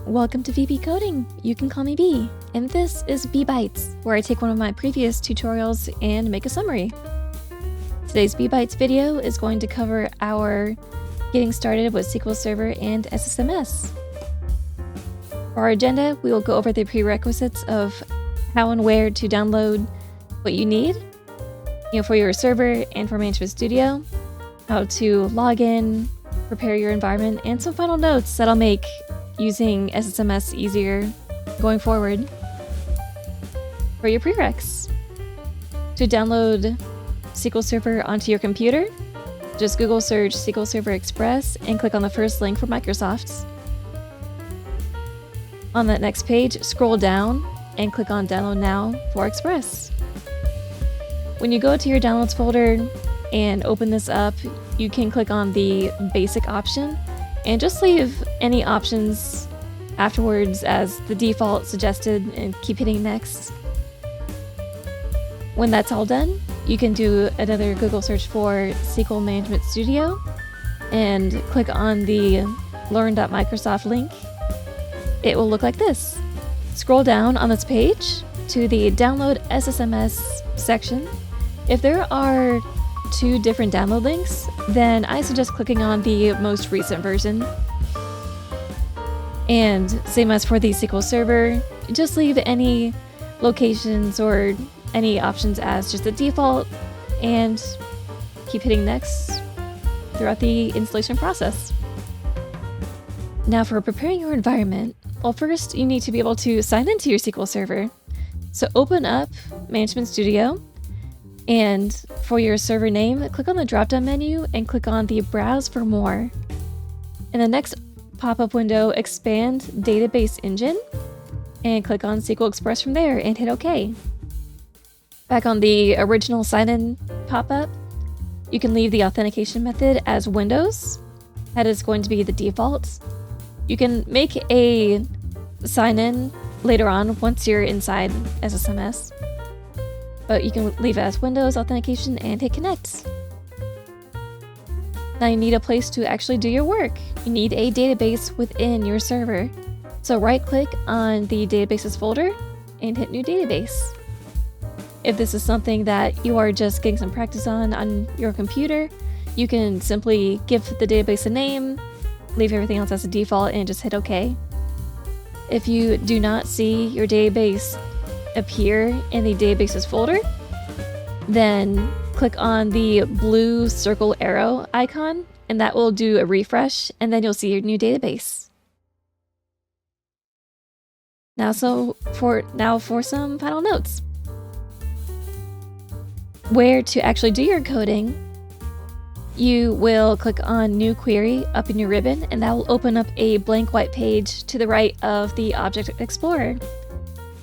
Welcome to VeeBee Coding. You can call me Bee, and this is Bee Bytes, where I take one of my previous tutorials and make a summary. Today's Bee Bytes video is going to cover our getting started with SQL Server and SSMS. For our agenda, we will go over the prerequisites of how and where to download what you need, for your server and for Management Studio, how to log in, prepare your environment, and some final notes that I'll make using SSMS easier going forward. For your prereqs, to download SQL Server onto your computer, just Google search SQL Server Express and click on the first link for Microsoft. On that next page, scroll down and click on Download Now for Express. When you go to your Downloads folder and open this up, you can click on the Basic option and just leave any options afterwards as the default suggested and keep hitting Next. When that's all done, you can do another Google search for SQL Management Studio and click on the learn.microsoft link. It will look like this. Scroll down on this page to the Download SSMS section. If there are two different download links, then I suggest clicking on the most recent version. And same as for the SQL Server, just leave any locations or any options as just the default and keep hitting Next throughout the installation process. Now for preparing your environment, well, first you need to be able to sign into your SQL Server. So open up Management Studio, and for your server name, click on the drop-down menu and click on the Browse for More. In the next pop-up window, expand Database Engine and click on SQL Express from there and hit OK. Back on the original sign-in pop-up, you can leave the authentication method as Windows. That is going to be the default. You can make a sign-in later on once you're inside SSMS. But you can leave it as Windows authentication and hit connect. Now you need a place to actually do your work. You need a database within your server. So right click on the databases folder and hit new database. If this is something that you are just getting some practice on your computer, you can simply give the database a name, leave everything else as a default, and just hit OK. If you do not see your database appear in the databases folder, then click on the blue circle arrow icon and that will do a refresh, and then you'll see your new database. Now for some final notes. Where to actually do your coding, you will click on New Query up in your ribbon, and that will open up a blank white page to the right of the Object Explorer.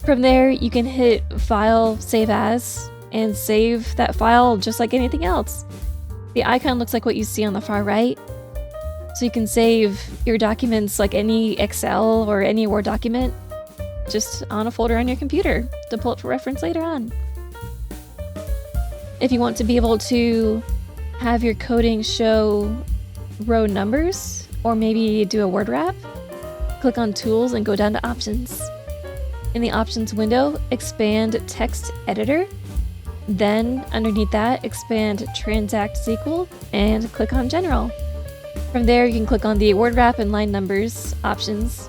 From there, you can hit File, Save As, and save that file just like anything else. The icon looks like what you see on the far right. So you can save your documents like any Excel or any Word document just on a folder on your computer to pull it for reference later on. If you want to be able to have your coding show row numbers or maybe do a word wrap, click on Tools and go down to Options. In the Options window, expand Text Editor. Then, underneath that, expand Transact SQL and click on General. From there, you can click on the Word Wrap and Line Numbers options.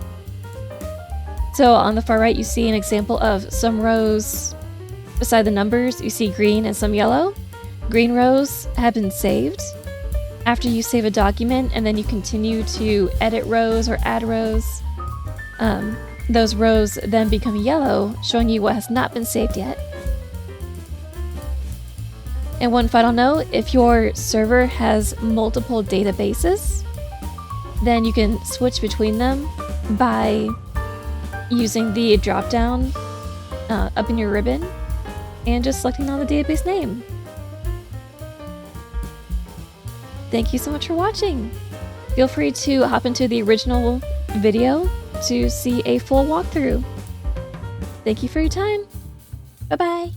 So on the far right, you see an example of some rows beside the numbers. You see green and some yellow. Green rows have been saved. After you save a document and then you continue to edit rows or add rows, those rows then become yellow, showing you what has not been saved yet. And one final note, if your server has multiple databases, then you can switch between them by using the drop-down up in your ribbon and just selecting on the database name. Thank you so much for watching. Feel free to hop into the original video to see a full walkthrough. Thank you for your time. Bye-bye.